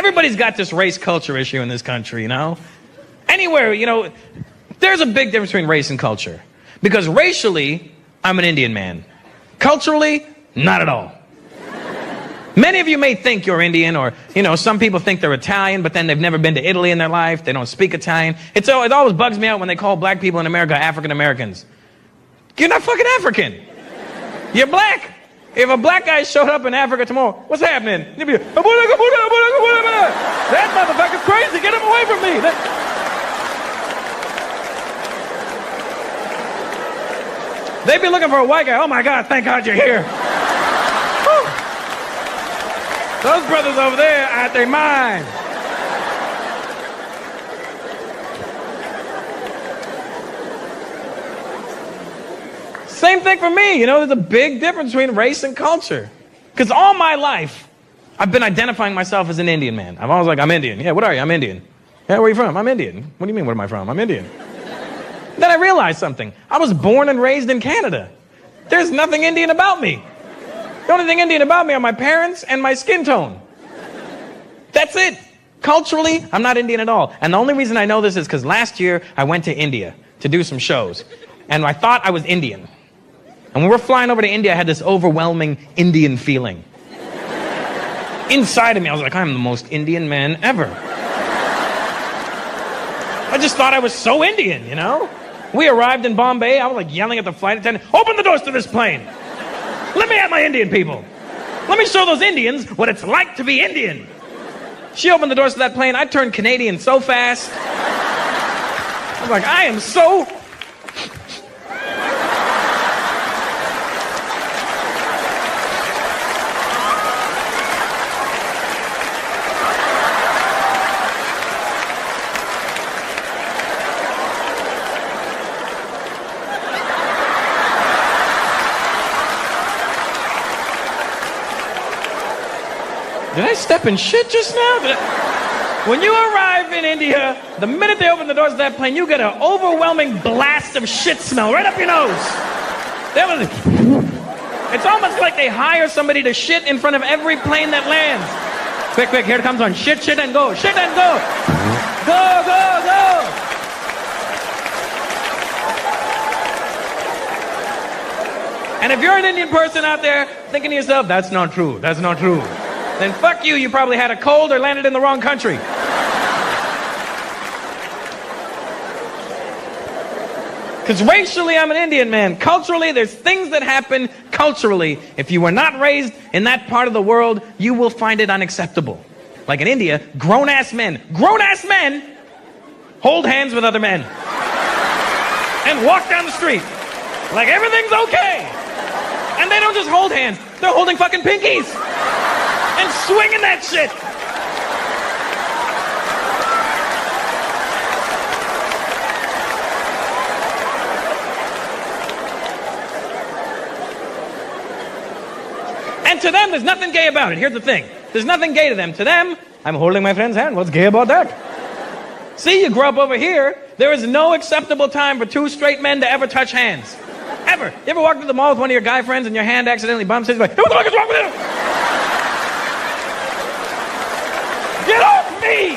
everybody's got this race culture issue in this country, you know? Anywhere, you know, there's a big difference between race and culture. Because racially, I'm an Indian man. Culturally, not at all. Many of you may think you're Indian, or, you know, some people think they're Italian, but then they've never been to Italy in their life. They don't speak Italian. It always bugs me out when they call black people in America African Americans. You're not fucking African. You're black. If a black guy showed up in Africa tomorrow, what's happening? You'd be, that motherfucker's crazy. Get him away from me. They'd be looking for a white guy. Oh my God, thank God you're here. Those brothers over there out their mind. Same thing for me. You know, there's a big difference between race and culture. Because all my life, I've been identifying myself as an Indian man. I'm always like, I'm Indian. Yeah, what are you? I'm Indian. Yeah, where are you from? I'm Indian. What do you mean, what am I from? I'm Indian. Then I realized something. I was born and raised in Canada. There's nothing Indian about me. The only thing Indian about me are my parents and my skin tone. That's it. Culturally, I'm not Indian at all. And the only reason I know this is because last year I went to India to do some shows. And I thought I was Indian. And when we were flying over to India, I had this overwhelming Indian feeling. Inside of me, I was like, I'm the most Indian man ever. I just thought I was so Indian, you know? We arrived in Bombay. I was like yelling at the flight attendant, open the doors to this plane. Let me at my Indian people. Let me show those Indians what it's like to be Indian. She opened the doors to that plane. I turned Canadian so fast. I was like, I am so... Did I step in shit just now? When you arrive in India, the minute they open the doors of that plane, you get an overwhelming blast of shit smell right up your nose. It's almost like they hire somebody to shit in front of every plane that lands. Quick, quick, here it comes on. Shit, shit, and go. Shit and go. Go, go, go. And if you're an Indian person out there thinking to yourself, that's not true, that's not true, then fuck you, you probably had a cold or landed in the wrong country. Because racially, I'm an Indian man. Culturally, there's things that happen culturally. If you were not raised in that part of the world, you will find it unacceptable. Like in India, grown-ass men hold hands with other men and walk down the street like everything's okay. And they don't just hold hands, they're holding fucking pinkies and swinging that shit. And to them, there's nothing gay about it. Here's the thing. There's nothing gay to them. To them, I'm holding my friend's hand. What's gay about that? See, you grew up over here. There is no acceptable time for two straight men to ever touch hands. Ever. You ever walk to the mall with one of your guy friends and your hand accidentally bumps his? Like, hey, what the fuck is wrong with you? Get off me!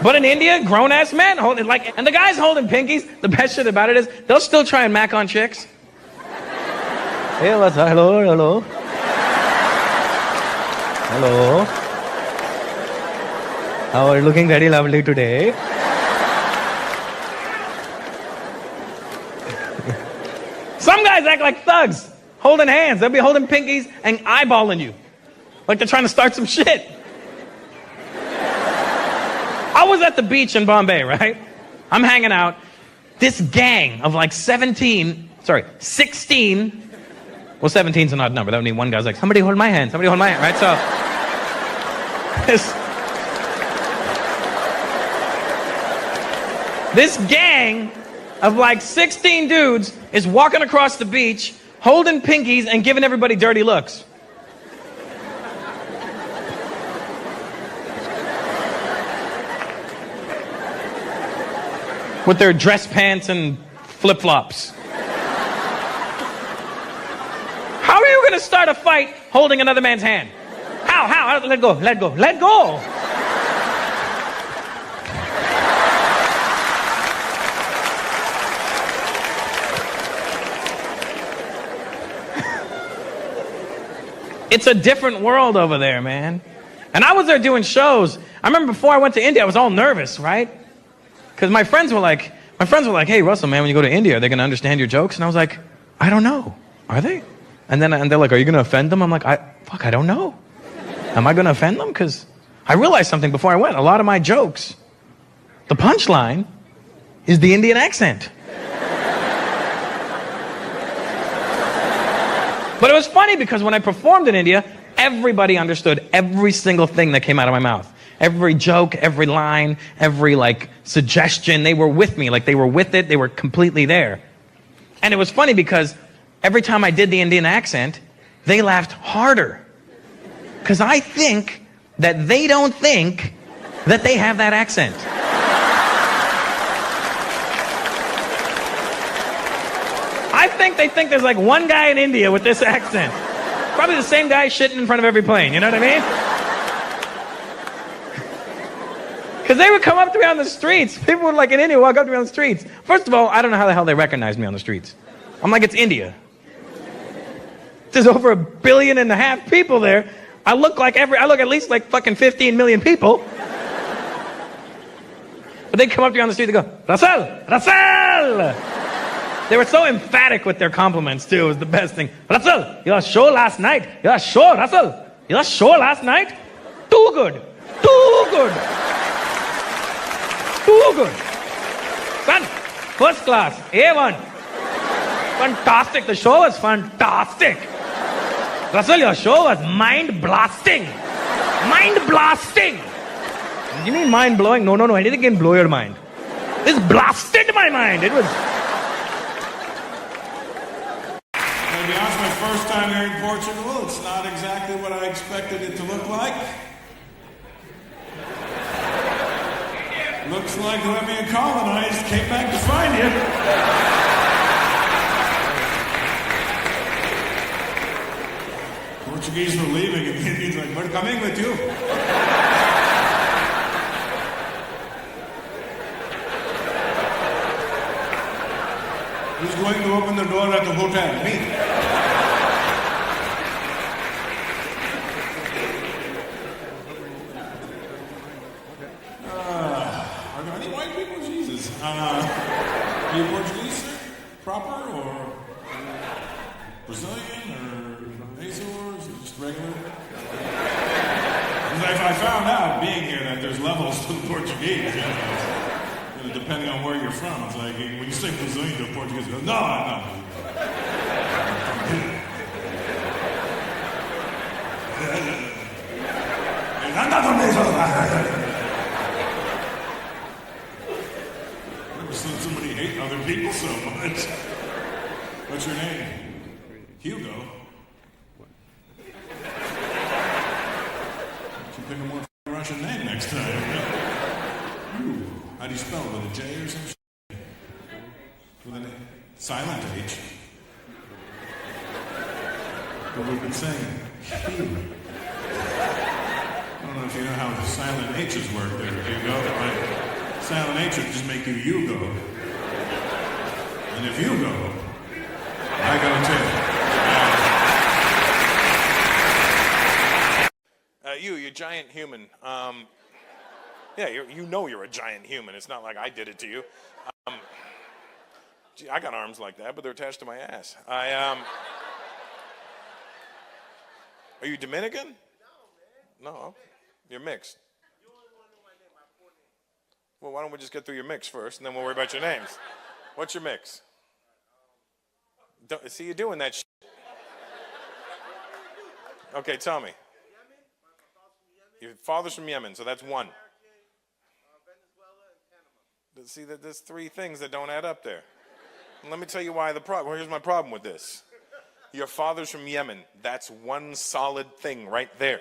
But in India, grown-ass men holding, like, and the guys holding pinkies, the best shit about it is, they'll still try and mac on chicks. Hey, what's up? Hello, hello. Hello. How are you looking very lovely today? Some guys act like thugs, holding hands. They'll be holding pinkies and eyeballing you. Like they're trying to start some shit. I was at the beach in Bombay, right? I'm hanging out. This gang of like 16. Well, 17's an odd number. That would mean one guy's like, somebody hold my hand, somebody hold my hand, right? So, this gang of like 16 dudes is walking across the beach, holding pinkies and giving everybody dirty looks. With their dress pants and flip-flops. How are you going to start a fight holding another man's hand? How? Let go. Let go. It's a different world over there, man. And I was there doing shows. I remember before I went to India, I was all nervous, right? Because my friends were like, hey, Russell, man, when you go to India, are they going to understand your jokes? And I was like, I don't know. Are they? And they're like, are you going to offend them? I'm like, I don't know. Am I going to offend them? Because I realized something before I went. A lot of my jokes, the punchline is the Indian accent. But it was funny because when I performed in India, everybody understood every single thing that came out of my mouth. Every joke, every line, every suggestion, they were with me. They were with it, they were completely there. And it was funny because every time I did the Indian accent, they laughed harder. Because I think that they don't think that they have that accent. I think they think there's one guy in India with this accent. Probably the same guy shitting in front of every plane, you know what I mean? Because they would come up to me on the streets. People would in India walk up to me on the streets. First of all, I don't know how the hell they recognize me on the streets. I'm like, it's India. There's over 1.5 billion people there. I look at least fucking 15 million people. But they come up to me on the street, they go, Russell! They were so emphatic with their compliments, too. It was the best thing. Russell, your show last night. Your show, Russell. Your show last night. Too good. Son, first class. A1. Fantastic. The show was fantastic. Russell, your show was mind-blasting. Mind-blasting. You mean mind-blowing? No. Anything can blow your mind. This blasted my mind. It was... To be honest, my first time here in Portugal, it's not exactly what I expected it to look like. Looks like whoever you colonized came back to find you. Portuguese were leaving, and the Indians were like, we're coming with you. Who's going to open the door at the hotel? Me. Are there any white people? Jesus. Are you Portuguese, sir? Proper, or Brazilian, or Azores, or just regular? I found out, being here, that there's levels to the Portuguese, depending on where you're from. It's like, when you say Brazilian to a Portuguese, you go, no. Never seen somebody hate other people so much. What's your name? Hugo. Should pick a more Russian name next time. How do you spell it? With a J or some shit? With a silent H. But we've been saying Hugh. I don't know if you know how the silent H's work there, Hugo. But silent H would just make you Hugo. And if you go, I go too. You giant human. Yeah, you know you're a giant human. It's not like I did it to you. Gee, I got arms like that, but they're attached to my ass. Are you Dominican? No, man. No, you're mixed. You only want to know my name, my full name. Well, why don't we just get through your mix first, and then we'll worry about your names. What's your mix? See, you're doing that shit. Okay, tell me. Your father's from Yemen, so that's one. See, there's three things that don't add up there. And let me tell you why the problem. Here's my problem with this. Your father's from Yemen. That's one solid thing right there.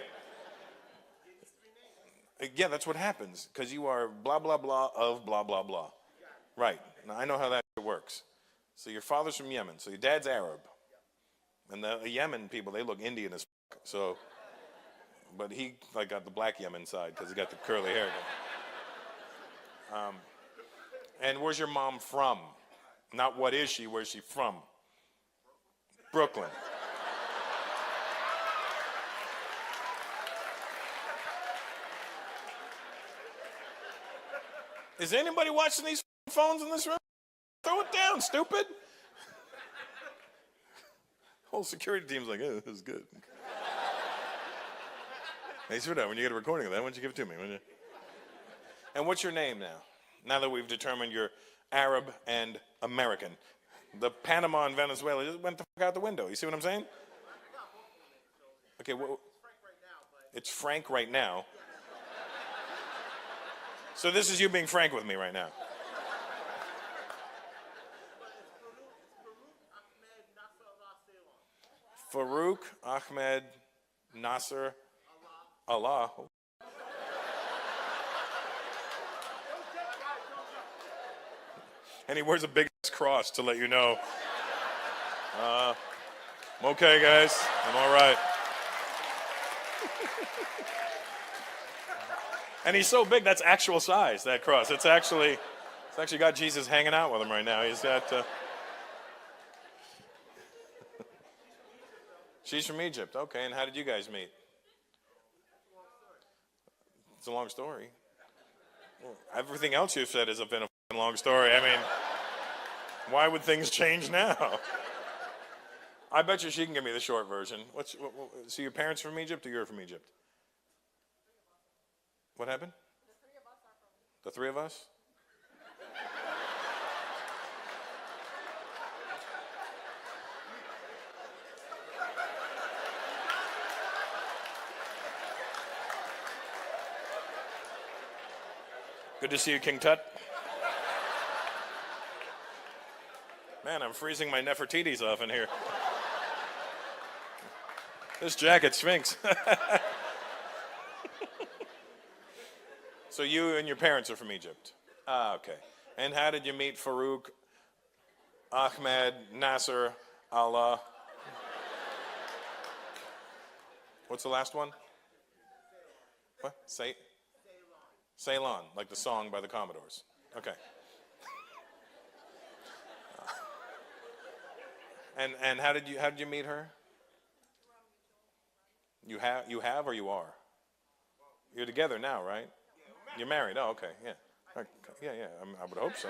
Yeah, that's what happens. Because you are blah, blah, blah of blah, blah, blah. Right. Now, I know how that works. So your father's from Yemen. So your dad's Arab. And the Yemen people, they look Indian as fuck. So But he like got the black Yemen side because he got the curly hair. And where's your mom from? Not what is she, where's she from? Brooklyn. Is anybody watching these phones in this room? Throw it down, stupid. Whole security team's like, oh, this is good. Hey, sweetheart, when you get a recording of that, why don't you give it to me? You? And what's your name now? Now that we've determined you're Arab and American. The Panama and Venezuela just went the fuck out the window. You see what I'm saying? Okay, well, it's Frank right now. So this is you being frank with me right now. Farouk Ahmed Nasser Allah. And he wears a big cross to let you know. I'm okay, guys. I'm all right. And he's so big, that's actual size, that cross. It's actually got Jesus hanging out with him right now. He's got... She's from Egypt. Okay, and how did you guys meet? It's a long story. Well, everything else you've said has been a long story. I mean, why would things change now? I bet you she can give me the short version. So your parents from Egypt or you're from Egypt? What happened? The three of us? Good to see you, King Tut. Man, I'm freezing my Nefertiti's off in here. This jacket stinks. So you and your parents are from Egypt. Ah, okay. And how did you meet Farouk Ahmed Nasser Allah? What's the last one? What? Ceylon, like the song by the Commodores. Okay. And how did you meet her? You have or you are? You're together now, right? You're married. Oh, okay. Yeah. Okay. Yeah. I would hope so.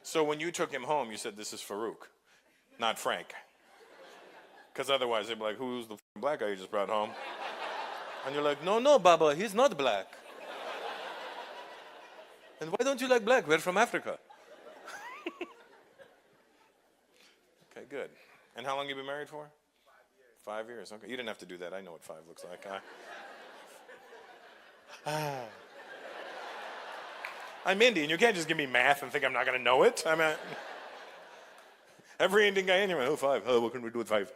So when you took him home, you said this is Farouk, not Frank. Because otherwise they'd be like, who's the black guy you just brought home? And you're like, no, Baba, he's not black. And why don't you like black? We're from Africa. Okay, good. And how long have you been married for? 5 years. Okay, you didn't have to do that. I know what 5 looks like. I'm Indian. You can't just give me math and think I'm not going to know it. I mean, every Indian guy in here, oh, 5. Oh, what can we do with 5?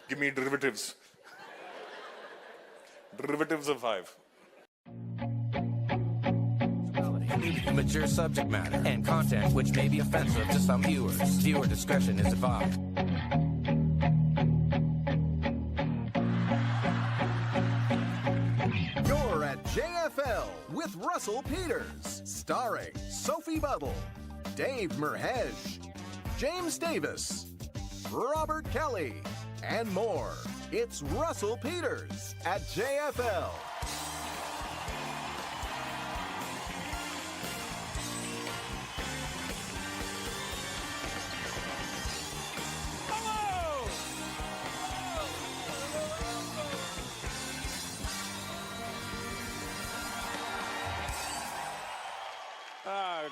Give me derivatives. Derivatives of 5. Mature subject matter and content which may be offensive to some viewers. Viewer discretion is advised. You're at JFL with Russell Peters, starring Sophie Buttle, Dave Merhej, James Davis, Robert Kelly, and more. It's Russell Peters at JFL.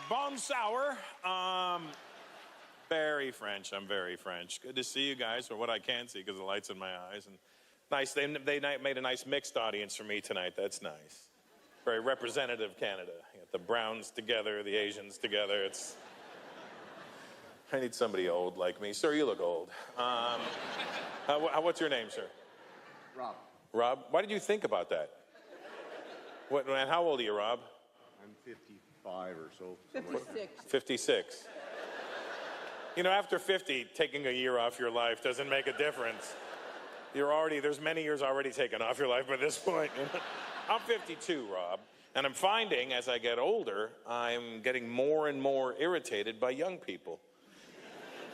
Bon sour. Very French. I'm very French. Good to see you guys, or what I can see because the light's in my eyes. And nice. They made a nice mixed audience for me tonight. That's nice. Very representative Canada. You got the Browns together, the Asians together. I need somebody old like me. Sir, you look old. What's your name, sir? Rob. Rob? Why did you think about that? And how old are you, Rob? I'm 55 or so. 56. 56. You know, after 50, taking a year off your life doesn't make a difference. There's many years already taken off your life by this point. I'm 52, Rob, and I'm finding as I get older, I'm getting more and more irritated by young people.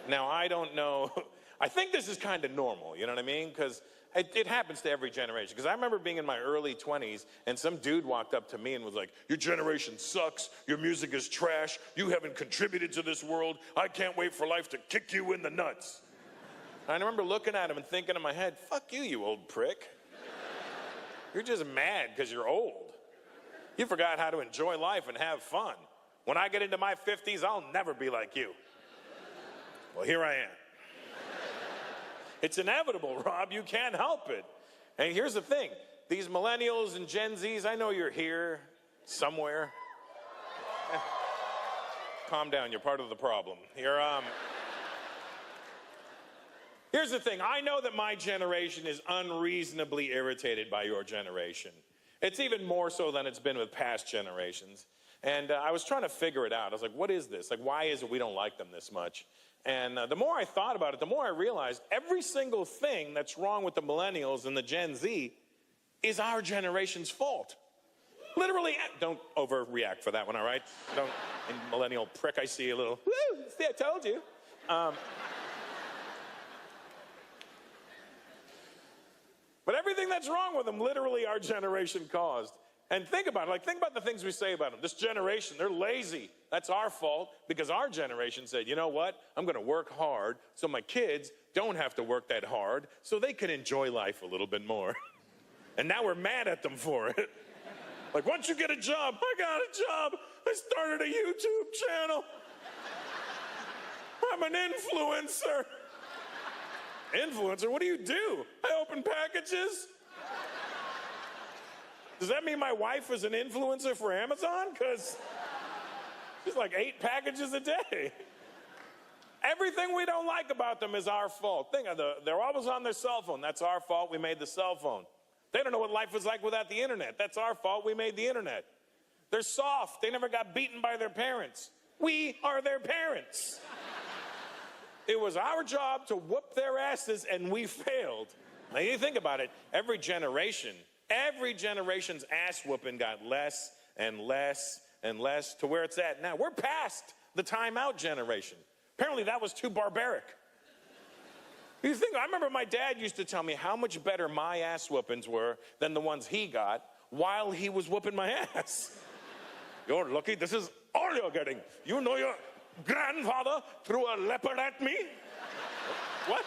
Now, I don't know, I think this is kind of normal, you know what I mean? Because it happens to every generation. Because I remember being in my early 20s, and some dude walked up to me and was like, your generation sucks, your music is trash, you haven't contributed to this world, I can't wait for life to kick you in the nuts. And I remember looking at him and thinking in my head, fuck you, you old prick. You're just mad because you're old. You forgot how to enjoy life and have fun. When I get into my 50s, I'll never be like you. Well, here I am. It's inevitable, Rob. You can't help it. And here's the thing. These millennials and Gen Zs, I know you're here somewhere. Calm down. You're part of the problem. Here's the thing. I know that my generation is unreasonably irritated by your generation. It's even more so than it's been with past generations. And I was trying to figure it out. I was like, what is this? Like, why is it we don't like them this much? And the more I thought about it, the more I realized every single thing that's wrong with the millennials and the Gen Z is our generation's fault. Literally, don't overreact for that one, all right? Don't, millennial prick, I see a little, woo, see, I told you. But everything that's wrong with them, literally our generation caused. And think about it, like think about the things we say about them. This generation, they're lazy. That's our fault because our generation said, you know what? I'm gonna work hard so my kids don't have to work that hard so they can enjoy life a little bit more. And now we're mad at them for it. Like, once you get a job, I got a job. I started a YouTube channel. I'm an influencer. Influencer? What do? I open packages. Does that mean my wife is an influencer for Amazon? Because she's like 8 packages a day. Everything we don't like about them is our fault. Think of they're always on their cell phone. That's our fault. We made the cell phone. They don't know what life was like without the internet. That's our fault. We made the internet. They're soft. They never got beaten by their parents. We are their parents. It was our job to whoop their asses, and we failed. Now, you think about it. Every generation's ass whooping got less and less and less to where it's at now. We're past the timeout generation. Apparently, that was too barbaric. You think, I remember my dad used to tell me how much better my ass whoopings were than the ones he got while he was whooping my ass. You're lucky this is all you're getting. You know your grandfather threw a leopard at me? What?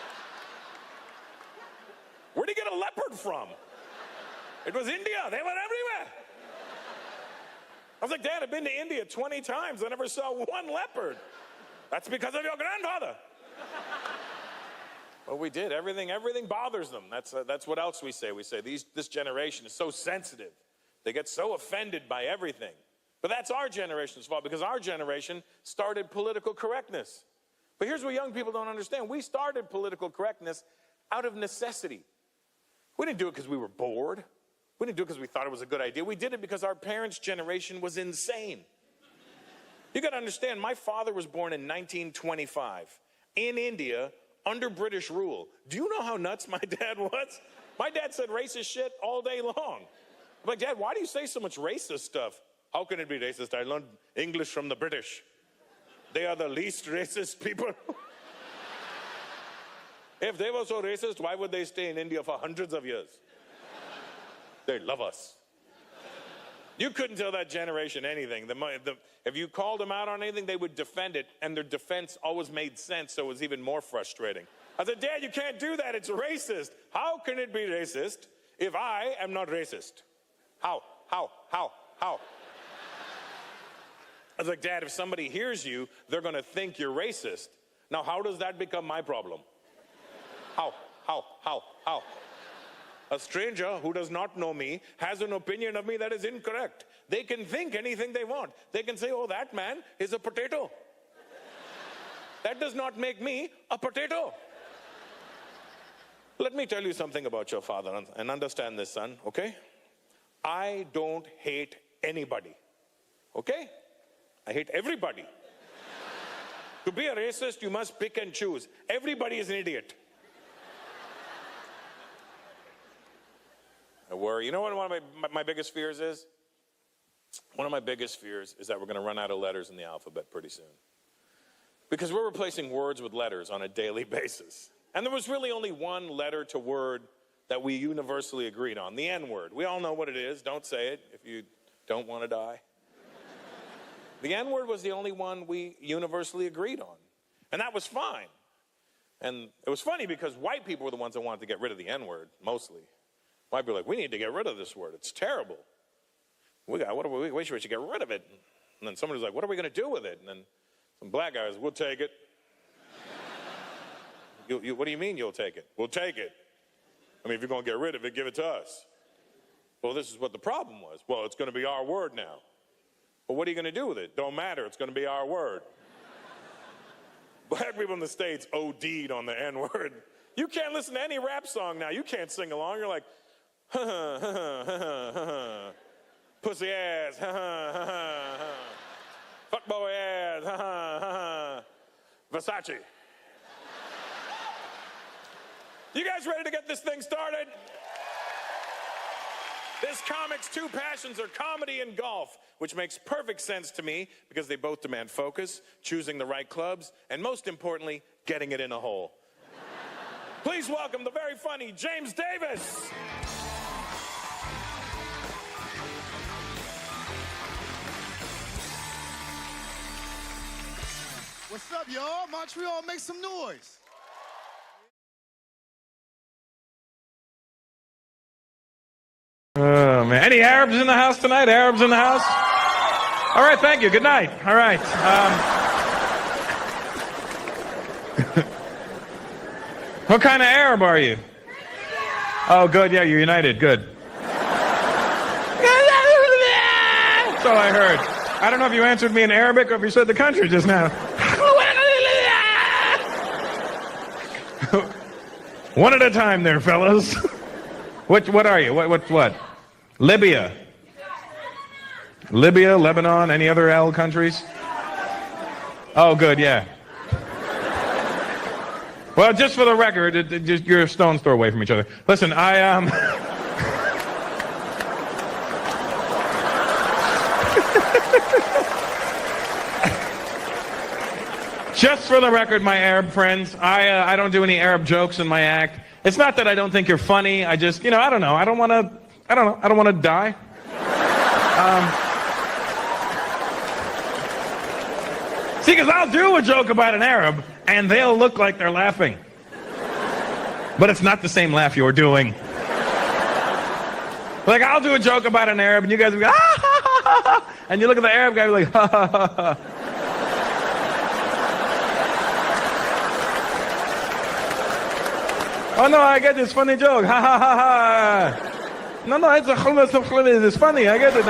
Where'd he get a leopard from? It was India. They were everywhere. I was like, Dad, I've been to India 20 times. I never saw one leopard. That's because of your grandfather. Well, we did. Everything bothers them. That's what else we say. We say this generation is so sensitive. They get so offended by everything. But that's our generation's fault because our generation started political correctness. But here's what young people don't understand. We started political correctness out of necessity. We didn't do it because we were bored. We didn't do it because we thought it was a good idea. We did it because our parents' generation was insane. You got to understand, my father was born in 1925 in India under British rule. Do you know how nuts my dad was? My dad said racist shit all day long. I'm like, Dad, why do you say so much racist stuff? How can it be racist? I learned English from the British. They are the least racist people. If they were so racist, why would they stay in India for hundreds of years? They love us. You couldn't tell that generation anything. If you called them out on anything, they would defend it, and their defense always made sense, so it was even more frustrating. I said, Dad, you can't do that. It's racist. How can it be racist if I am not racist? How? I was like, Dad, if somebody hears you, they're going to think you're racist. Now, how does that become my problem? How? A stranger who does not know me has an opinion of me that is incorrect. They can think anything they want. They can say, oh, that man is a potato. That does not make me a potato. Let me tell you something about your father and understand this, son, okay? I don't hate anybody, okay? I hate everybody. To be a racist, you must pick and choose. Everybody is an idiot. I worry. You know what one of my biggest fears is? One of my biggest fears is that we're going to run out of letters in the alphabet pretty soon. Because we're replacing words with letters on a daily basis. And there was really only one letter to word that we universally agreed on, the N-word. We all know what it is. Don't say it if you don't want to die. The N-word was the only one we universally agreed on. And that was fine. And it was funny because white people were the ones that wanted to get rid of the N-word, mostly. White people were like, we need to get rid of this word. It's terrible. We should get rid of it. And then somebody was like, what are we going to do with it? And then some black guys, we'll take it. What do you mean you'll take it? We'll take it. I mean, if you're going to get rid of it, give it to us. Well, this is what the problem was. Well, it's going to be our word now. Well, what are you going to do with it? Don't matter. It's going to be our word. Black people in the States OD'd on the N-word. You can't listen to any rap song now. You can't sing along. You're like, pussy ass, fuck boy ass, Versace. You guys ready to get this thing started? This comic's two passions are comedy and golf, which makes perfect sense to me because they both demand focus, choosing the right clubs, and most importantly, getting it in a hole. Please welcome the very funny James Davis. What's up, y'all? Montreal, make some noise. Oh, man. Any Arabs in the house tonight? Arabs in the house? All right, thank you. Good night. All right. What kind of Arab are you? Oh, good. Yeah, you're united. Good. That's all I heard. I don't know if you answered me in Arabic or if you said the country just now. One at a time there, fellas. What are you? What? Libya. Libya, Lebanon, any other L countries? Oh, good, yeah. Well, just for the record, you're a stone's throw away from each other. Listen, just for the record, my Arab friends, I don't do any Arab jokes in my act. It's not that I don't think you're funny. I just, I don't know. I don't want to die. See, because I'll do a joke about an Arab, and they'll look like they're laughing. But it's not the same laugh you're doing. Like, I'll do a joke about an Arab, and you guys will go, ah, ha, ha, ha, ha. And you look at the Arab guy, and you're like, ha, ha, ha, ha. Oh, no, I get this funny joke. Ha, ha, ha, ha. No, it's funny. I get it.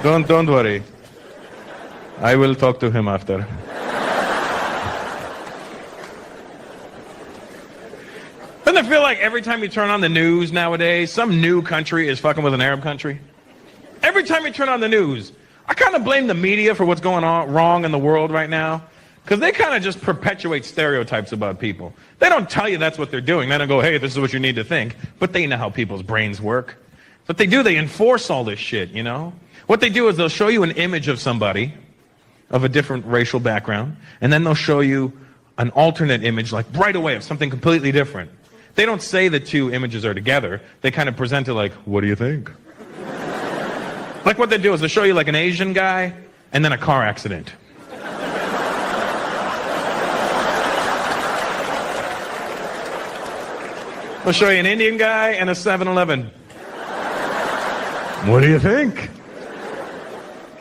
Don't worry. I will talk to him after. Doesn't it feel like every time you turn on the news nowadays, some new country is fucking with an Arab country? Every time you turn on the news, I kind of blame the media for what's going on wrong in the world right now, because they kind of just perpetuate stereotypes about people. They don't tell you that's what they're doing. They don't go, hey, this is what you need to think. But they know how people's brains work. What they do, they enforce all this shit, What they do is they'll show you an image of somebody of a different racial background, and then they'll show you an alternate image, like right away, of something completely different. They don't say the two images are together. They kind of present it like, what do you think? Like what they do is they show you like an Asian guy and then a car accident. They'll show you an Indian guy and a 7-Eleven. What do you think?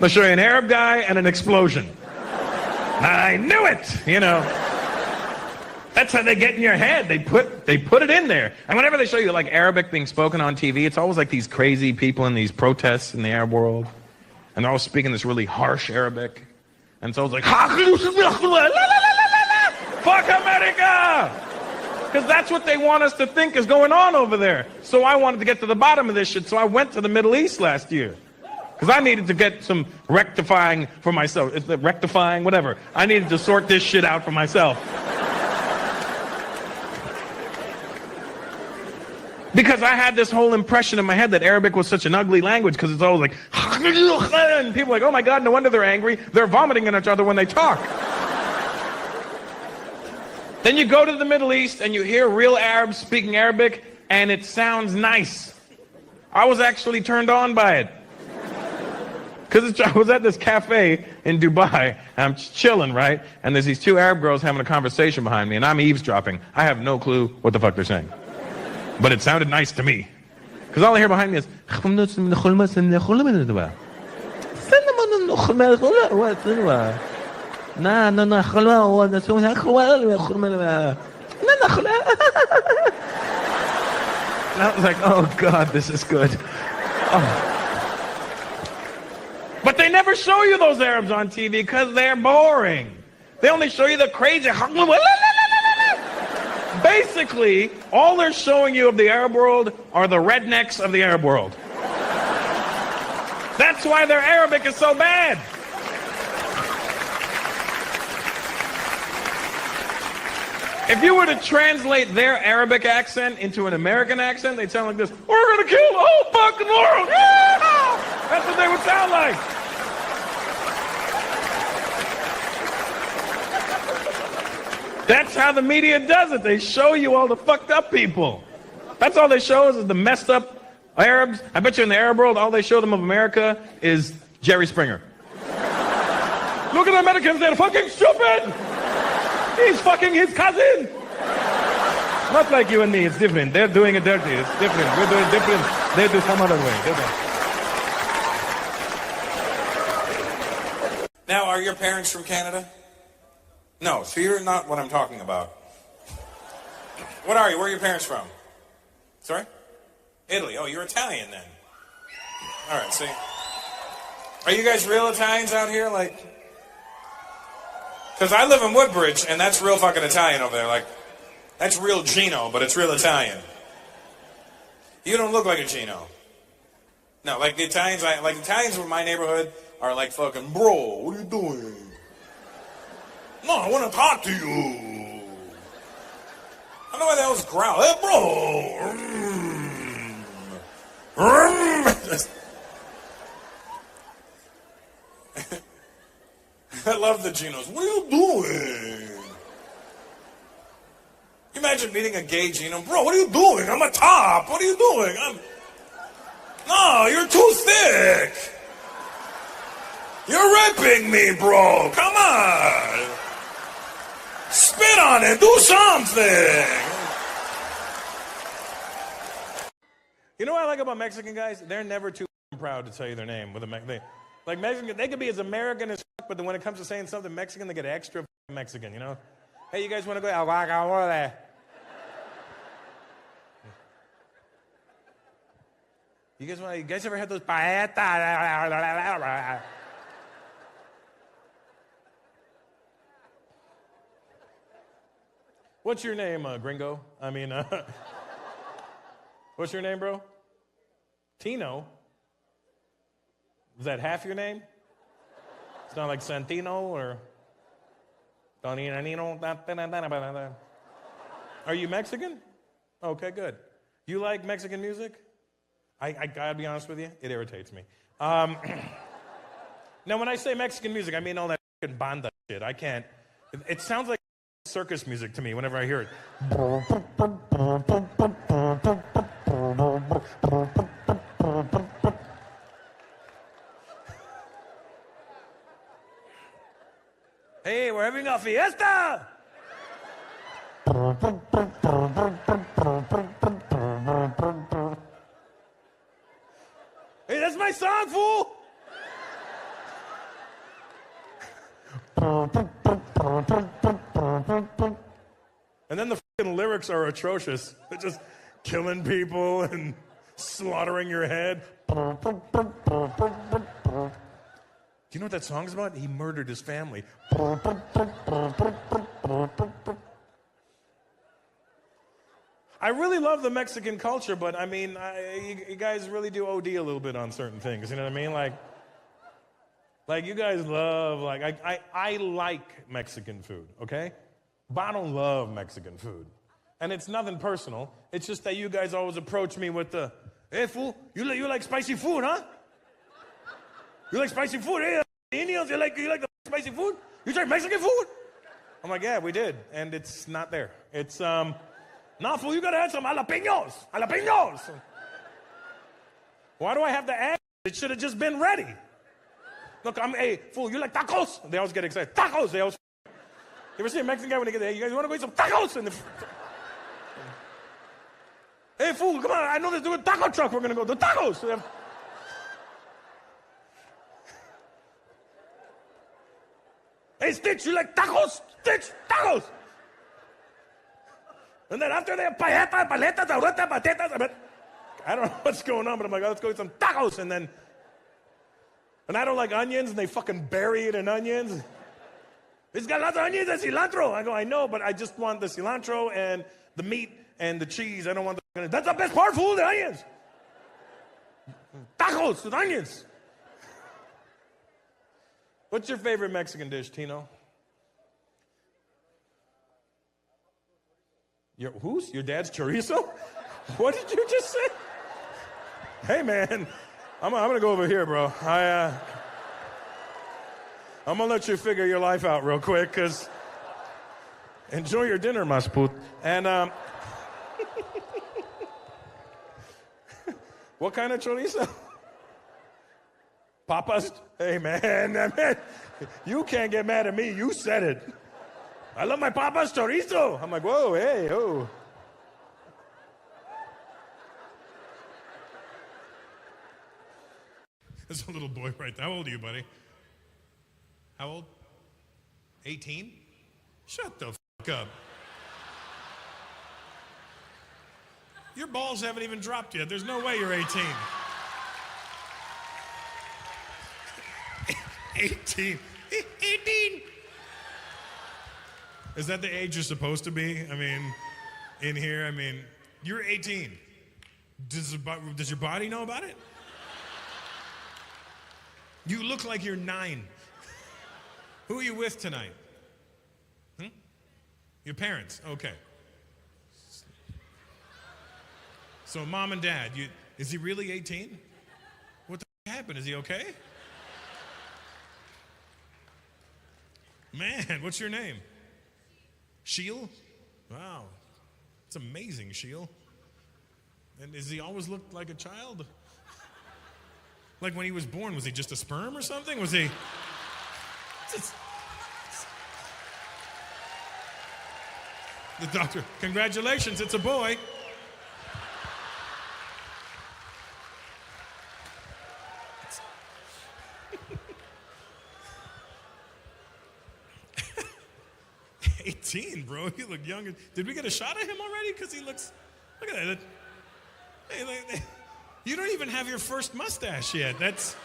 They'll show you an Arab guy and an explosion. I knew it, That's how they get in your head. They put it in there. And whenever they show you like Arabic being spoken on TV, it's always like these crazy people in these protests in the Arab world. And they're all speaking this really harsh Arabic. And it's always like, fuck America! Because that's what they want us to think is going on over there. So I wanted to get to the bottom of this shit, so I went to the Middle East last year. Because I needed to get some rectifying for myself. Is it rectifying? Whatever. I needed to sort this shit out for myself. Because I had this whole impression in my head that Arabic was such an ugly language because it's always like, and people are like, oh my God, no wonder they're angry. They're vomiting on each other when they talk. Then you go to the Middle East and you hear real Arabs speaking Arabic and it sounds nice. I was actually turned on by it. Because I was at this cafe in Dubai, and I'm chilling, right? And there's these two Arab girls having a conversation behind me, and I'm eavesdropping. I have no clue what the fuck they're saying. But it sounded nice to me. Because all I hear behind me is... And I was like, oh God, this is good. Oh. But they never show you those Arabs on TV because they're boring. They only show you the crazy... Basically, all they're showing you of the Arab world are the rednecks of the Arab world. That's why their Arabic is so bad. If you were to translate their Arabic accent into an American accent, they'd sound like this. We're gonna kill the whole fucking world! Yeah! That's what they would sound like. That's how the media does it. They show you all the fucked up people. That's all they show us is the messed up Arabs. I bet you in the Arab world, all they show them of America is Jerry Springer. Look at the Americans, they're fucking stupid! He's fucking his cousin! Not like you and me, it's different. They're doing it dirty, it's different. We're doing it different. They do some other way. Different. Now, are your parents from Canada? No, so you're not what I'm talking about. What are you? Where are your parents from? Sorry? Italy. Oh, you're Italian then. All right, see. Are you guys real Italians out here? Like, because I live in Woodbridge, and that's real fucking Italian over there. Like, that's real Gino, but it's real Italian. You don't look like a Gino. No, like the Italians, like Italians from my neighborhood are like fucking, bro, what are you doing? No, I want to talk to you. I don't know why they always growl. Hey, bro. I love the Genos. What are you doing? You imagine meeting a gay Geno? Bro, what are you doing? I'm a top. What are you doing? No, you're too thick. You're raping me, bro. Come on. Spit on it. Do something. You know what I like about Mexican guys? They're never too proud to tell you their name with a like Mexican. They could be as American as fuck, but then when it comes to saying something Mexican, they get extra Mexican. You know? Hey, you guys want to go? You guys ever had those paetas? What's your name, gringo? I mean, what's your name, bro? Tino? Is that half your name? It's not like Santino or Donino. Are you Mexican? Okay, good. You like Mexican music? I gotta be honest with you, it irritates me. Now, when I say Mexican music, I mean all that fucking banda shit. I can't. It sounds like circus music to me whenever I hear it. Hey, we're having a fiesta! Hey, that's my song, fool! And then the fucking lyrics are atrocious. They're just killing people and slaughtering your head. Do you know what that song's about? He murdered his family. I really love the Mexican culture, but I mean, you guys really do OD a little bit on certain things. You know what I mean? Like, Like, you guys love, like, I like Mexican food, okay? But I don't love Mexican food. And it's nothing personal. It's just that you guys always approach me with the, hey, fool, you like spicy food, huh? You like spicy food, eh? Indians, you like the spicy food? You try Mexican food? I'm like, yeah, we did. And it's not there. It's, nah, fool, you gotta add some jalapenos. Jalapenos. Why do I have to add? It should have just been ready. Look, hey, fool, you like tacos? They always get excited. Tacos! They always. You ever see a Mexican guy when they get there? You guys want to go eat some tacos? Hey, fool, come on. I know there's a taco truck. We're going to go. The tacos. Hey, Stitch, you like tacos? Stitch, tacos. And then after they have payetas, paletas, aruetas, patetas. I don't know what's going on, but I'm like, oh, let's go eat some tacos. And I don't like onions, and they fucking bury it in onions. It's got lots of onions and cilantro. I go, I know, but I just want the cilantro and the meat and the cheese. I don't want the... That's the best part, fool, the onions. Tacos with onions. What's your favorite Mexican dish, Tino? Whose? Your dad's chorizo? What did you just say? Hey, man, I'm going to go over here, bro. I'm going to let you figure your life out real quick, because enjoy your dinner, mas put. And, what kind of chorizo? Papas? Hey, man, you can't get mad at me. You said it. I love my papas chorizo. I'm like, whoa, hey, oh. There's a little boy right there. How old are you, buddy? How old? 18? Shut the fuck up. Your balls haven't even dropped yet. There's no way you're 18. 18. 18. Is that the age you're supposed to be? I mean, in here, I mean, you're 18. Does your body know about it? You look like you're 9. Who are you with tonight? Your parents, okay. So mom and dad, is he really 18? What the happened? Is he okay? Man, what's your name? Sheil? Wow. It's amazing, Sheil. And does he always look like a child? Like when he was born, was he just a sperm or something? Was he... The doctor, congratulations, it's a boy. Bro, you look younger. Did we get a shot of him already? Because he looks, look at that. Hey, you don't even have your first mustache yet. That's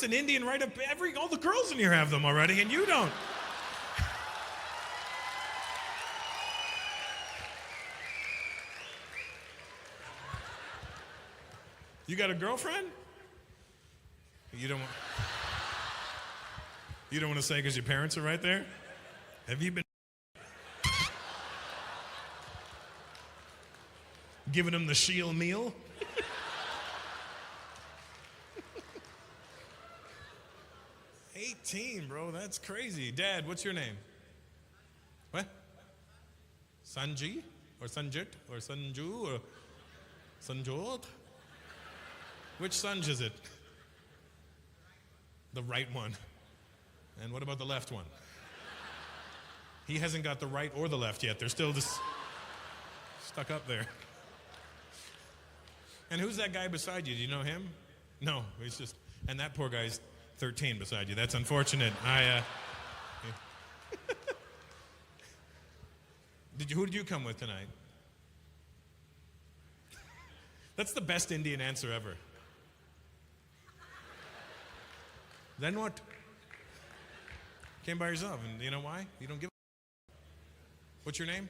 an Indian right up. All the girls in here have them already, and you don't. You got a girlfriend? You don't want to say because your parents are right there? Have you been giving him the Sheil meal? 18, bro, that's crazy. Dad, what's your name? What? Sanji? Or Sanjit? Or Sanju? Or Sanjot? Which Sanj is it? The right one. And what about the left one? He hasn't got the right or the left yet. They're still just stuck up there. And who's that guy beside you? Do you know him? No, he's just, and that poor guy's 13 beside you. That's unfortunate. Who did you come with tonight? That's the best Indian answer ever. Then what? Came by yourself, and you know why? You don't give a... What's your name?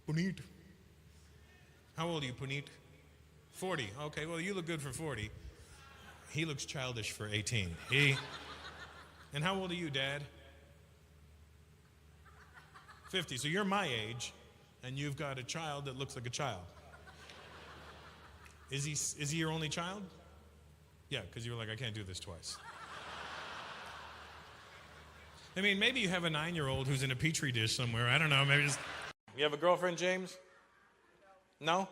Puneet. How old are you, Puneet? 40. Okay, well, you look good for 40. He looks childish for 18. And how old are you, Dad? 50. So you're my age, and you've got a child that looks like a child. Is he your only child? Yeah, because you were like, I can't do this twice. I mean, maybe you have a 9-year-old who's in a petri dish somewhere. I don't know. Maybe just. You have a girlfriend, James? No?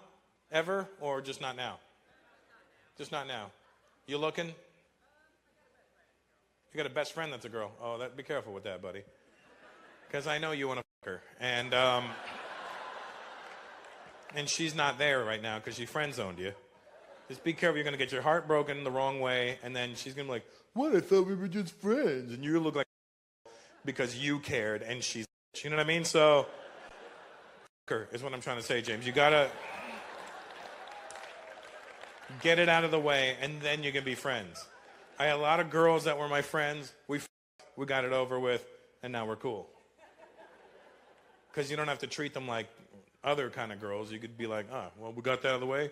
Ever? Or just not now? Just not now. You looking? You got a best friend that's a girl. Oh, be careful with that, buddy. Because I know you want to fuck her. And she's not there right now because she friend-zoned you. Just be careful. You're going to get your heart broken the wrong way, and then she's going to be like, what? I thought we were just friends. And you look like because you cared, and she's, you know what I mean? So, her is what I'm trying to say, James. You got to get it out of the way, and then you can be friends. I had a lot of girls that were my friends. We got it over with, and now we're cool. Because you don't have to treat them like other kind of girls. You could be like, well, we got that out of the way,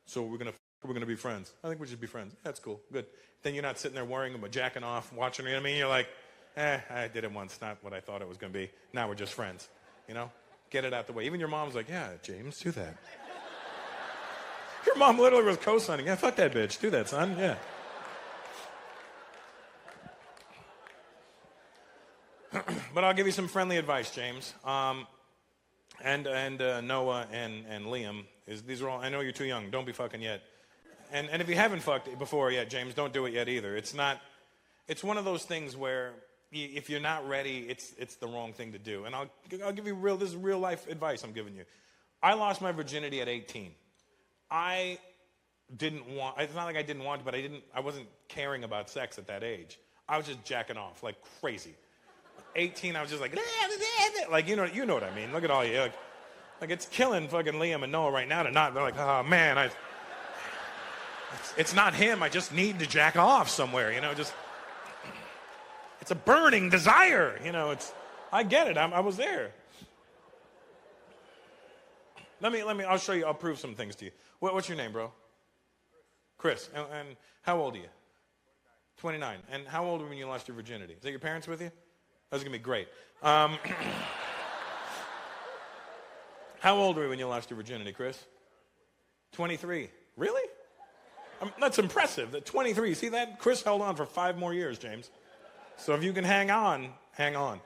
so we're gonna be friends. I think we should be friends. That's cool, good. Then you're not sitting there worrying about jacking off, watching her. You know what I mean? You're like, I did it once, not what I thought it was gonna be. Now we're just friends. You know, get it out the way. Even your mom's like, yeah, James, do that. Your mom literally was co-signing. Yeah, fuck that bitch. Do that, son. Yeah. But I'll give you some friendly advice, James. And Noah and Liam. These are all. I know you're too young. Don't be fucking yet. And if you haven't fucked before yet, James, don't do it yet either. It's not. It's one of those things where if you're not ready, it's the wrong thing to do. And I'll give you this is real life advice I'm giving you. I lost my virginity at 18. I didn't want. It's not like I didn't want, but I wasn't caring about sex at that age. I was just jacking off like crazy. 18, I was just like you know what I mean. Look at all you like it's killing fucking Liam and Noah right now to not. They're like, oh man, it's not him. I just need to jack off somewhere. You know, just it's a burning desire. You know, I get it. I was there. Let me. I'll show you. I'll prove some things to you. What's your name, bro? Chris. And how old are you? 29. And how old were you when you lost your virginity? Is that your parents with you? That's going to be great. How old were you when you lost your virginity, Chris? 23. Really? That's impressive. That 23. See that? Chris held on for 5 more years, James. So if you can hang on, hang on.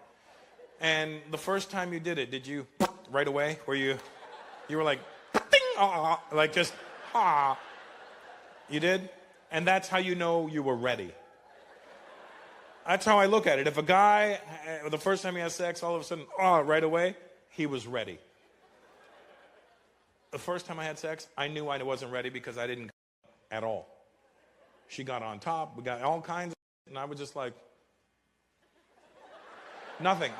And the first time you did it, did you right away? Were you were like, ding, like just, you did? And that's how you know you were ready. That's how I look at it. If a guy, the first time he has sex, all of a sudden, right away, he was ready. The first time I had sex, I knew I wasn't ready because I didn't at all. She got on top. We got all kinds of, and I was just like, nothing.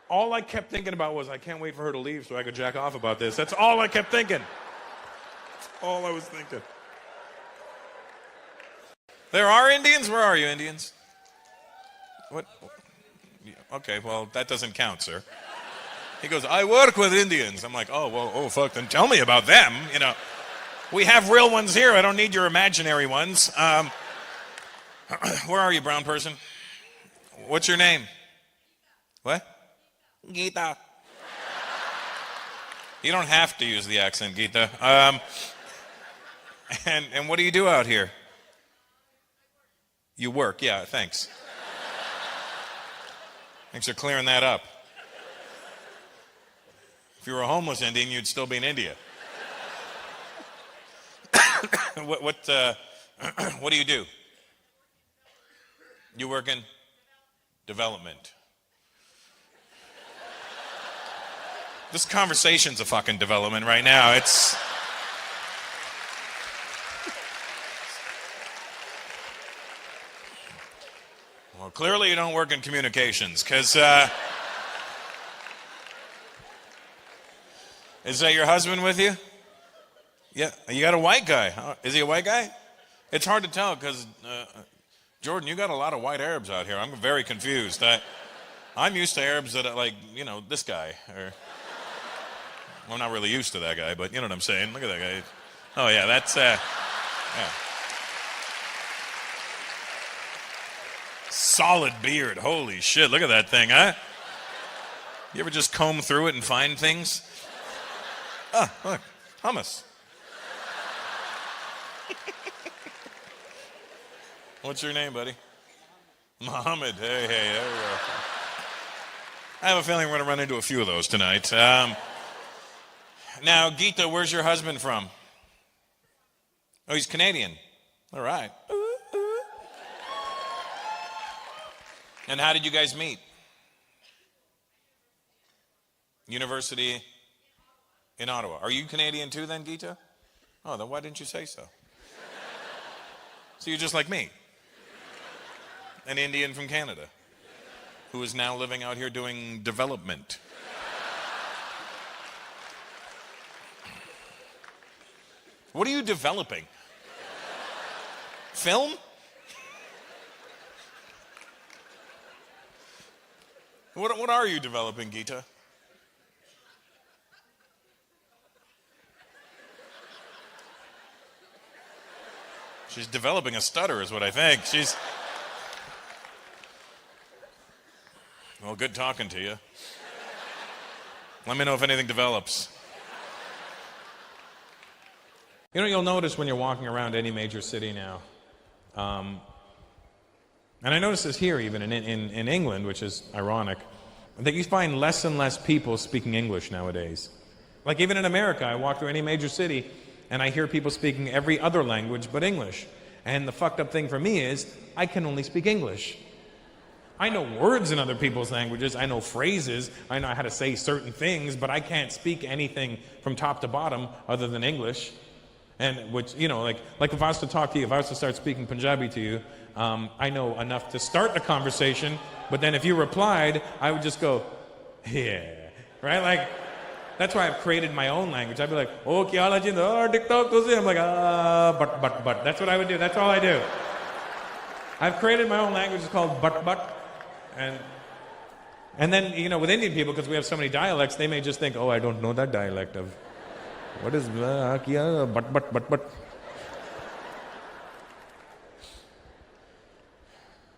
All I kept thinking about was I can't wait for her to leave so I could jack off about this. That's all I kept thinking. That's all I was thinking. There are Indians? Where are you, Indians? What? Okay, well, that doesn't count, sir. He goes, I work with Indians. I'm like, oh, fuck, then tell me about them. You know, we have real ones here. I don't need your imaginary ones. Where are you, brown person? What's your name? What? Geeta. You don't have to use the accent, Geeta. And what do you do out here? You work, yeah, thanks. Thanks for clearing that up. If you were a homeless Indian, you'd still be in India. What do you do? You work in development. This conversation's a fucking development right now. It's... Well, clearly you don't work in communications, because... Is that your husband with you? Yeah, you got a white guy. Is he a white guy? It's hard to tell, because, Jordan, you got a lot of white Arabs out here. I'm very confused. I'm used to Arabs that are like, you know, this guy, or... Well, I'm not really used to that guy, but you know what I'm saying. Look at that guy. Oh, yeah, that's, yeah. solid beard. Holy shit, look at that thing, huh? You ever just comb through it and find things? Ah, look, hummus. What's your name, buddy? Muhammad. Hey, there we go. I have a feeling we're going to run into a few of those tonight. Now, Geeta, where's your husband from? Oh, he's Canadian. All right. And how did you guys meet? University in Ottawa. Are you Canadian too then, Geeta? Oh, then why didn't you say so? So you're just like me. An Indian from Canada who is now living out here doing development. What are you developing? Film? What are you developing, Geeta? She's developing a stutter is what I think. Well, good talking to you. Let me know if anything develops. You know, you'll notice when you're walking around any major city now, and I notice this here even in England, which is ironic, that you find less and less people speaking English nowadays. Like even in America, I walk through any major city and I hear people speaking every other language but English. And the fucked up thing for me is I can only speak English. I know words in other people's languages, I know phrases, I know how to say certain things, but I can't speak anything from top to bottom other than English. And which, you know, like if I was to talk to you, if I was to start speaking Punjabi to you, I know enough to start the conversation, but then if you replied, I would just go, yeah, right? Like, that's why I've created my own language. I'd be like, oh, kya haal hai ji? Oh, TikTok to se. I'm like, but. That's what I would do. That's all I do. I've created my own language. It's called but. And then, you know, with Indian people, because we have so many dialects, they may just think, oh, I don't know that dialect of, what is, but.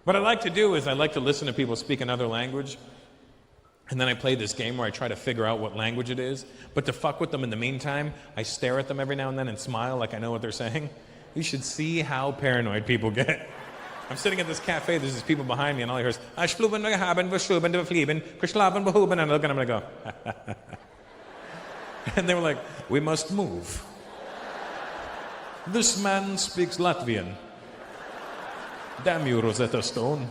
What I like to do is I like to listen to people speak another language, and then I play this game where I try to figure out what language it is. But to fuck with them in the meantime, I stare at them every now and then and smile like I know what they're saying. You should see how paranoid people get. I'm sitting at this cafe, there's these people behind me, and all I hear is, and I look at them and I go, and they were like, we must move. This man speaks Latvian. Damn you, Rosetta Stone.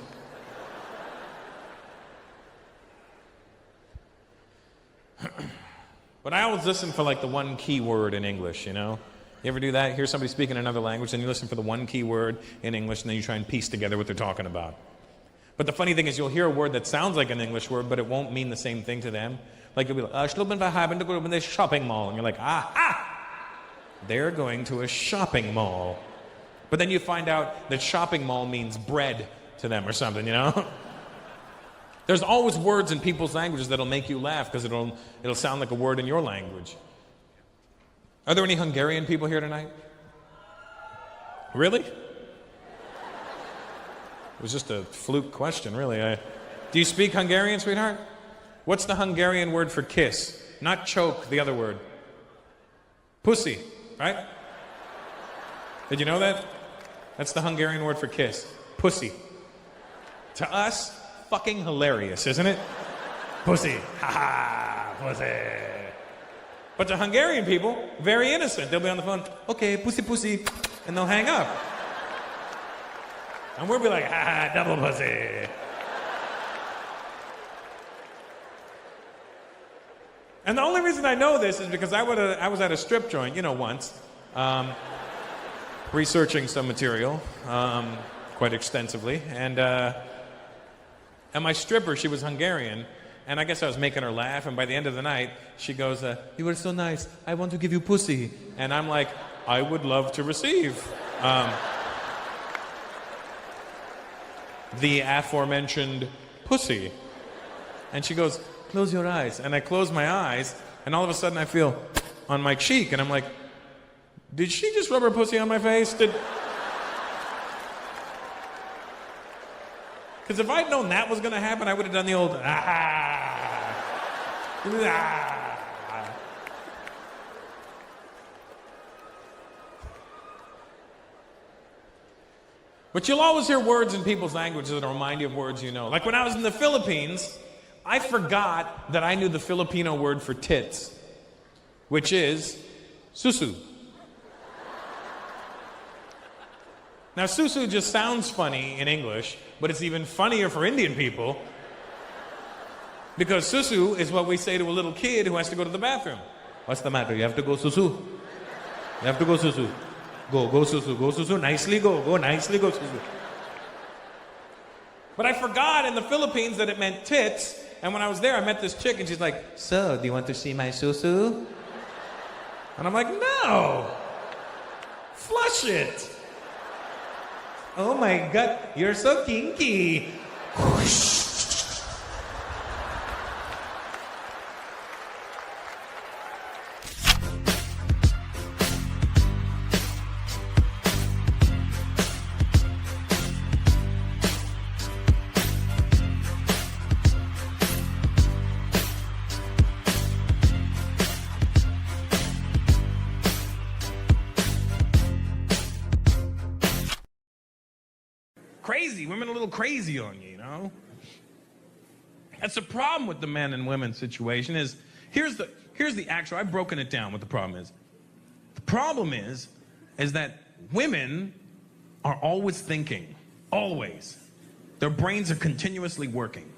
But I always listen for like the one key word in English, you know? You ever do that? Hear somebody speaking another language, and you listen for the one key word in English, and then you try and piece together what they're talking about. But the funny thing is, you'll hear a word that sounds like an English word, but it won't mean the same thing to them. Like you'll be like, the shopping mall, and you're like, they're going to a shopping mall. But then you find out that shopping mall means bread to them or something, you know? There's always words in people's languages that'll make you laugh because it'll sound like a word in your language. Are there any Hungarian people here tonight? Really? It was just a fluke question, really. Do you speak Hungarian, sweetheart? What's the Hungarian word for kiss? Not choke, the other word. Pussy, right? Did you know that? That's the Hungarian word for kiss. Pussy. To us, fucking hilarious, isn't it? Pussy. Ha ha, pussy. But to Hungarian people, very innocent. They'll be on the phone, okay, pussy, pussy, and they'll hang up. And we'll be like, ha, double pussy. And the only reason I know this is because I was at a strip joint, you know, once, researching some material quite extensively, and my stripper, she was Hungarian, and I guess I was making her laugh, and by the end of the night, she goes, you were so nice, I want to give you pussy. And I'm like, I would love to receive the aforementioned pussy. And she goes, close your eyes. And I close my eyes, and all of a sudden I feel on my cheek, and I'm like, did she just rub her pussy on my face? Because Because if I'd known that was going to happen, I would have done the old, ah. But you'll always hear words in people's languages that remind you of words you know. Like when I was in the Philippines, I forgot that I knew the Filipino word for tits, which is susu. Now, susu just sounds funny in English, but it's even funnier for Indian people because susu is what we say to a little kid who has to go to the bathroom. What's the matter? You have to go susu. You have to go susu. Go susu, nicely go nicely go susu. But I forgot in the Philippines that it meant tits, and when I was there, I met this chick, and she's like, so, do you want to see my susu? And I'm like, no! Flush it! Oh my God, you're so kinky. Crazy. Women are a little crazy on you, you know? That's the problem with the men and women situation is, here's the actual, I've broken it down what the problem is. The problem is that women are always thinking, always. Their brains are continuously working.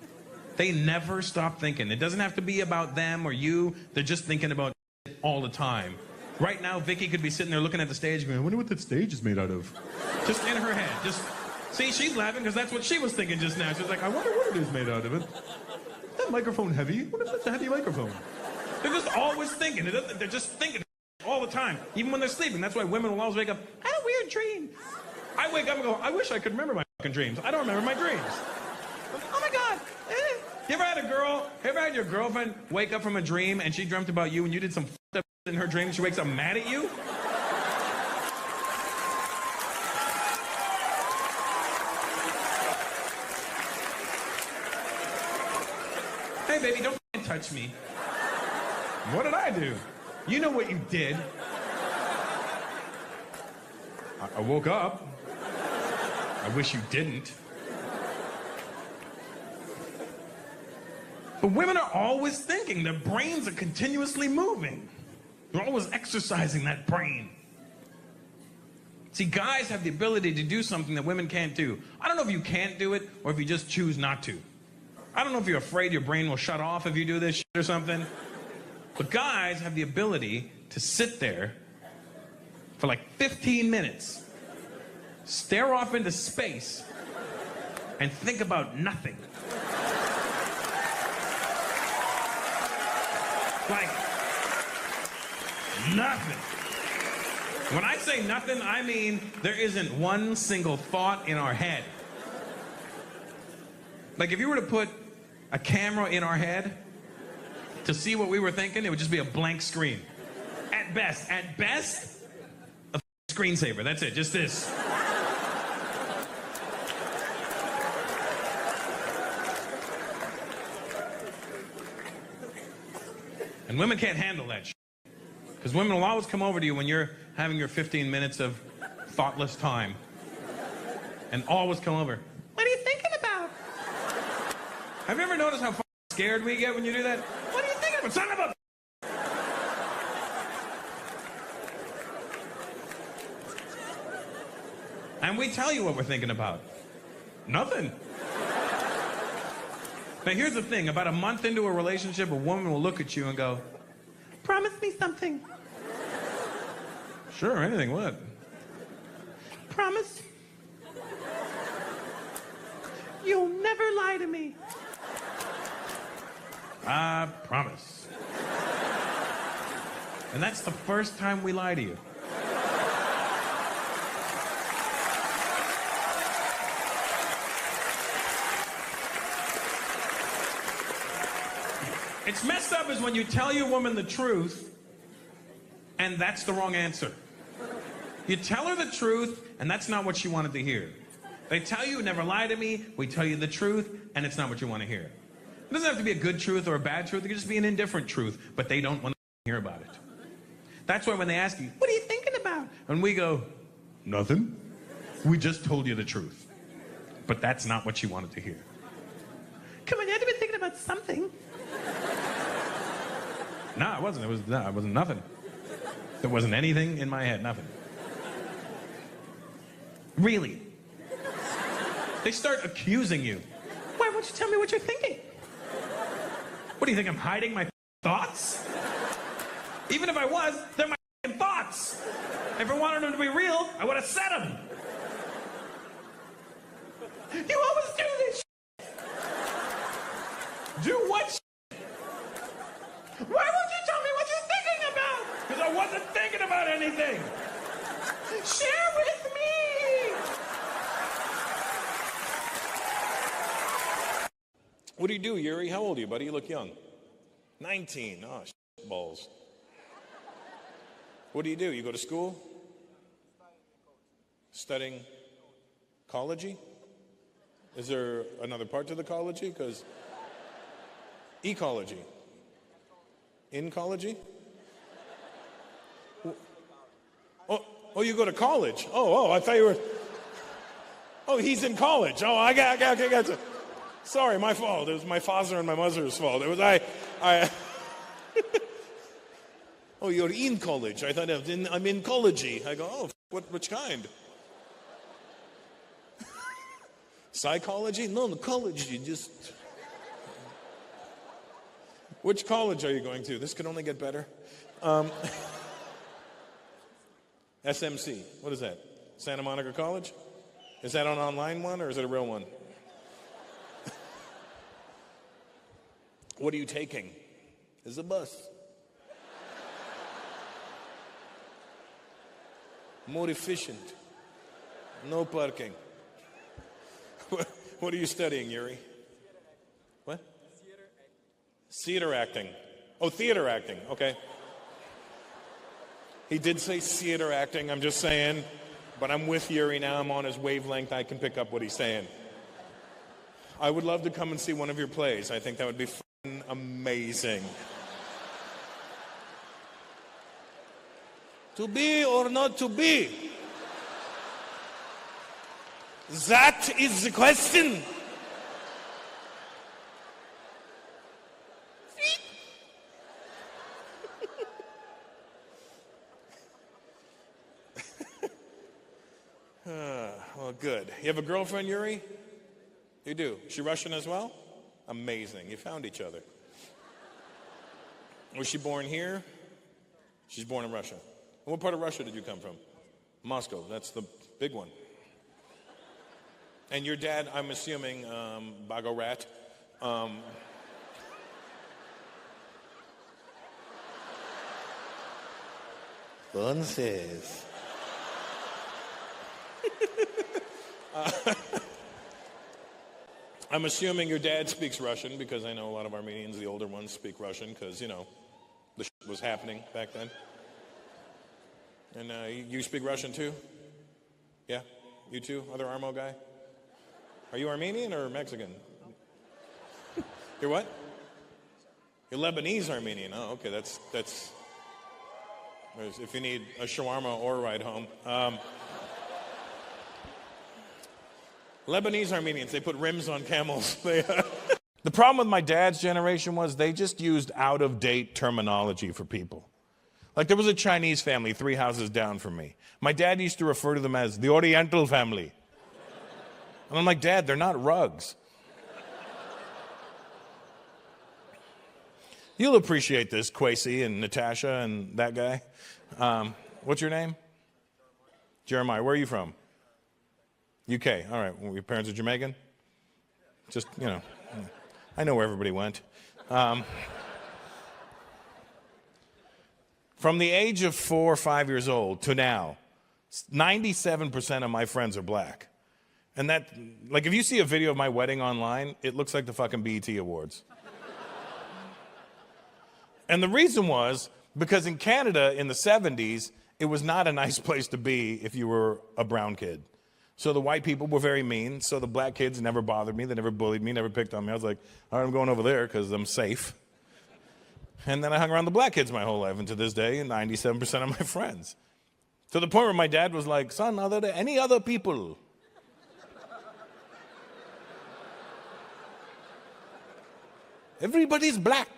They never stop thinking. It doesn't have to be about them or you. They're just thinking about it all the time. Right now, Vicky could be sitting there looking at the stage going, I wonder what that stage is made out of. Just in her head. Just see, she's laughing because that's what she was thinking just now. She's like, I wonder what it is made out of. Is that microphone heavy? What if that's a heavy microphone? They're just always thinking. They're just thinking all the time, even when they're sleeping. That's why women will always wake up, I had a weird dream. I wake up and go, I wish I could remember my fucking dreams. I don't remember my dreams. Oh my God. You ever had your girlfriend wake up from a dream and she dreamt about you and you did some f***ed up in her dream and she wakes up mad at you? Hey, baby, don't touch me. What did I do? You know what you did. I woke up. I wish you didn't. But women are always thinking. Their brains are continuously moving. They're always exercising that brain. See, guys have the ability to do something that women can't do. I don't know if you can't do it or if you just choose not to. I don't know if you're afraid your brain will shut off if you do this shit or something. But guys have the ability to sit there for like 15 minutes, stare off into space, and think about nothing. Like, nothing. When I say nothing, I mean there isn't one single thought in our head. Like if you were to put a camera in our head to see what we were thinking, it would just be a blank screen. At best, a screensaver. That's it, just this. And women can't handle that shit. Because women will always come over to you when you're having your 15 minutes of thoughtless time. And always come over. What are you thinking about? Have you ever noticed how scared we get when you do that? What are you thinking about? Son of a... And we tell you what we're thinking about. Nothing. Now here's the thing, about a month into a relationship, a woman will look at you and go, promise me something. Sure, anything, what? Promise. You'll never lie to me. I promise. And that's the first time we lie to you. It's messed up is when you tell your woman the truth and that's the wrong answer. You tell her the truth and that's not what she wanted to hear. They tell you, never lie to me, we tell you the truth, and it's not what you want to hear. It doesn't have to be a good truth or a bad truth. It can just be an indifferent truth, but they don't want to hear about it. That's why when they ask you, what are you thinking about? And we go, nothing. We just told you the truth. But that's not what you wanted to hear. Come on, you had to be thinking about something. No, I wasn't. It wasn't nothing. There wasn't anything in my head, nothing. Really. They start accusing you. Why won't you tell me what you're thinking? What do you think, I'm hiding my thoughts? Even if I was, they're my thoughts. If I wanted them to be real, I would have said them. You always do this shit. Do what shit? Why won't you tell me what you're thinking about? Because I wasn't thinking about anything. Share with me. What do you do, Yuri? How old are you, buddy? You look young. 19. Oh, balls. What do? You go to school? Studying ecology? Is there another part to the ecology? Because ecology. Incology? Oh, you go to college? I thought you were... Oh, he's in college. Oh, I got you. Sorry, my fault. It was my father and my mother's fault. It was I. Oh, you're in college. I thought I'm in ecology. I go, which kind? Psychology? No, ecology. Just. Which college are you going to? This could only get better. SMC. What is that? Santa Monica College? Is that an online one or is it a real one? What are you taking? It's a bus. More efficient. No parking. What are you studying, Yuri? What? Theater acting. Oh, theater acting. Okay. He did say theater acting, I'm just saying. But I'm with Yuri now. I'm on his wavelength. I can pick up what he's saying. I would love to come and see one of your plays. I think that would be amazing. To be or not to be? That is the question. Well, good. You have a girlfriend, Yuri? You do. Is she Russian as well? Amazing. You found each other. Was she born here? She's born in Russia. What part of Russia did you come from? Moscow. That's the big one. And your dad, I'm assuming, Bagorat. Entonces. I'm assuming your dad speaks Russian because I know a lot of Armenians, the older ones, speak Russian because, the shit was happening back then. And you speak Russian too? Yeah? You too, other Armo guy? Are you Armenian or Mexican? You're what? You're Lebanese Armenian. Oh, okay, that's if you need a shawarma or a ride home. Lebanese Armenians, they put rims on camels. The problem with my dad's generation was they just used out-of-date terminology for people. Like there was a Chinese family 3 houses down from me. My dad used to refer to them as the Oriental family. And I'm like, Dad, they're not rugs. You'll appreciate this, Kwesi and Natasha and that guy. What's your name? Jeremiah. Where are you from? UK. All right. Well, your parents are Jamaican? Just, I know where everybody went. From the age of 4 or 5 years old to now, 97% of my friends are black. And that, like, if you see a video of my wedding online, it looks like the fucking BET Awards. And the reason was because in Canada in the 70s, it was not a nice place to be if you were a brown kid. So the white people were very mean. So the black kids never bothered me. They never bullied me, never picked on me. I was like, all right, I'm going over there because I'm safe. And then I hung around the black kids my whole life. And to this day, 97% of my friends. To the point where my dad was like, son, are there any other people? Everybody's black.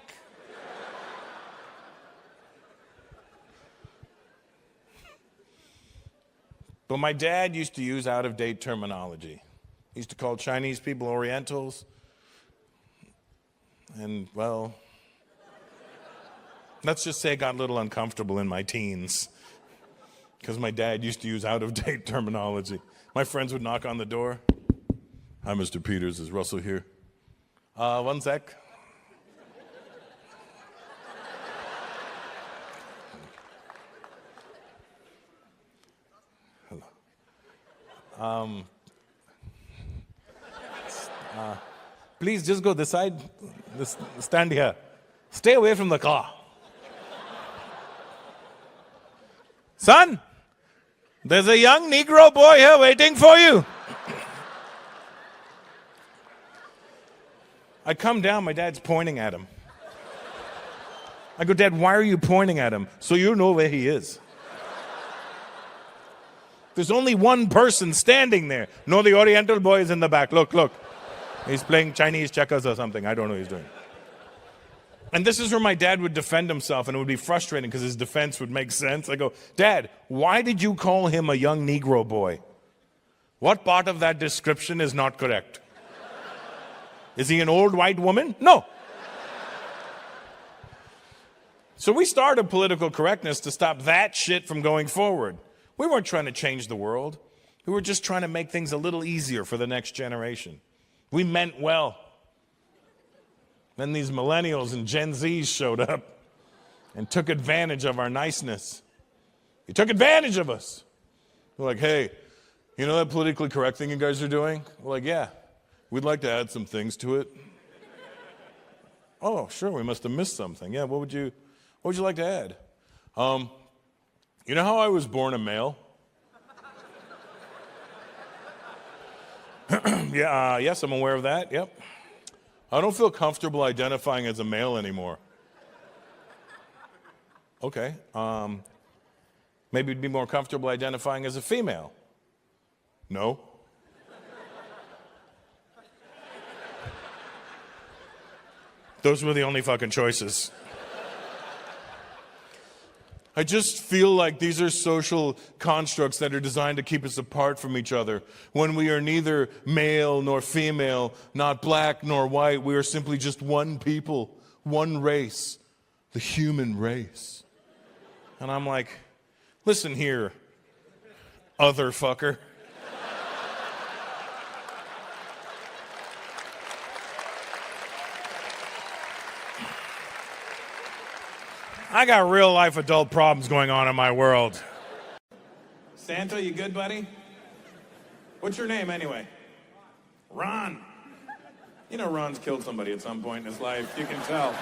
But my dad used to use out-of-date terminology. He used to call Chinese people Orientals. And, well, let's just say it got a little uncomfortable in my teens because my dad used to use out-of-date terminology. My friends would knock on the door. Hi, Mr. Peters. Is Russell here? One sec. Please just go this side. Stand here. Stay away from the car. Son, there's a young Negro boy here waiting for you. I come down, my dad's pointing at him. I go, Dad, why are you pointing at him? So you know where he is. There's only one person standing there. No, the Oriental boy is in the back. Look, look. He's playing Chinese checkers or something. I don't know what he's doing. And this is where my dad would defend himself, and it would be frustrating because his defense would make sense. I go, Dad, why did you call him a young Negro boy? What part of that description is not correct? Is he an old white woman? No. So we started political correctness to stop that shit from going forward. We weren't trying to change the world. We were just trying to make things a little easier for the next generation. We meant well. Then these millennials and Gen Zs showed up and took advantage of our niceness. You took advantage of us. We're like, hey, you know that politically correct thing you guys are doing? We're like, yeah, we'd like to add some things to it. Oh, sure, we must have missed something. Yeah, what would you like to add? You know how I was born a male? Yeah, yes, I'm aware of that, yep. I don't feel comfortable identifying as a male anymore. Okay, maybe you'd be more comfortable identifying as a female. No. Those were the only fucking choices. I just feel like these are social constructs that are designed to keep us apart from each other. When we are neither male nor female, not black nor white, we are simply just one people, one race, the human race. And I'm like, listen here, other fucker. I got real life adult problems going on in my world. Santa, you good, buddy? What's your name anyway? Ron. You know Ron's killed somebody at some point in his life. You can tell.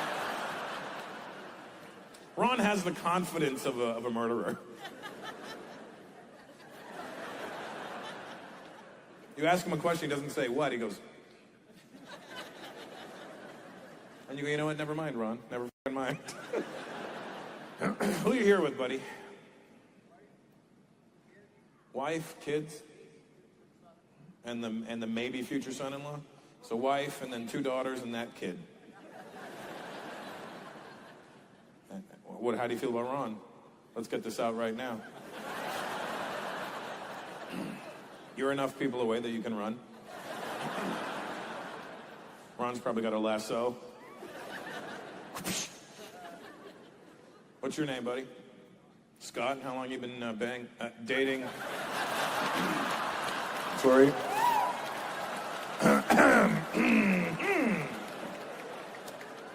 Ron has the confidence of a murderer. You ask him a question, he doesn't say what, he goes. And you go, you know what, never mind, Ron. Never fucking mind. Who are you here with, buddy? Wife, kids, and the maybe future son-in-law? So wife, and then 2 daughters, and that kid. How do you feel about Ron? Let's get this out right now. You're enough people away that you can run. Ron's probably got a lasso. What's your name, buddy? Scott. How long you been dating? Sorry.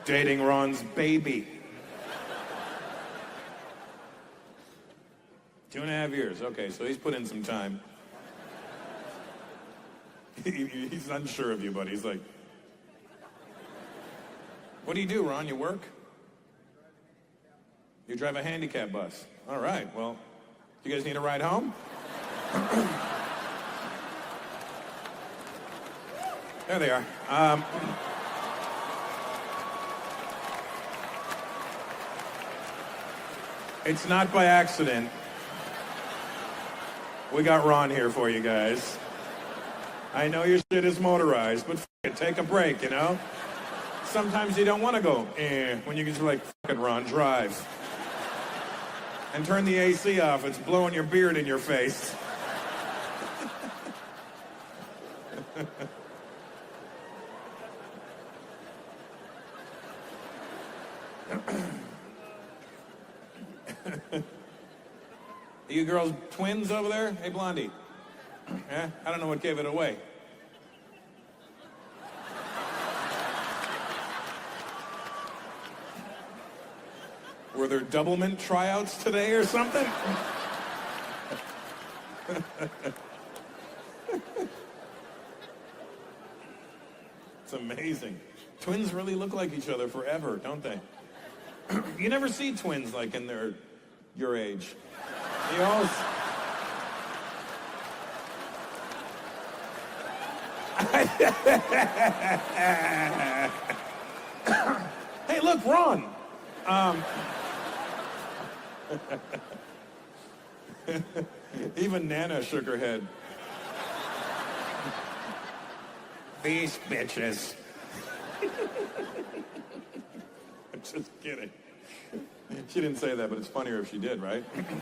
Dating Ron's baby. 2.5 years. Okay, so he's put in some time. He's unsure of you, buddy. He's like, what do you do, Ron? You work? You drive a handicap bus. All right, well, you guys need a ride home? There they are. It's not by accident. We got Ron here for you guys. I know your shit is motorized, but f it, take a break, you know? Sometimes you don't want to go, when you can like, f it, Ron, drive. And turn the AC off, it's blowing your beard in your face. Are you girls twins over there? Hey, Blondie. Yeah? I don't know what gave it away. Were there doublemint tryouts today or something? It's amazing. Twins really look like each other forever, don't they? You never see twins like in your age. You always... Hey, look, Ron. Even Nana shook her head. These bitches. I'm just kidding. She didn't say that, but it's funnier if she did, right?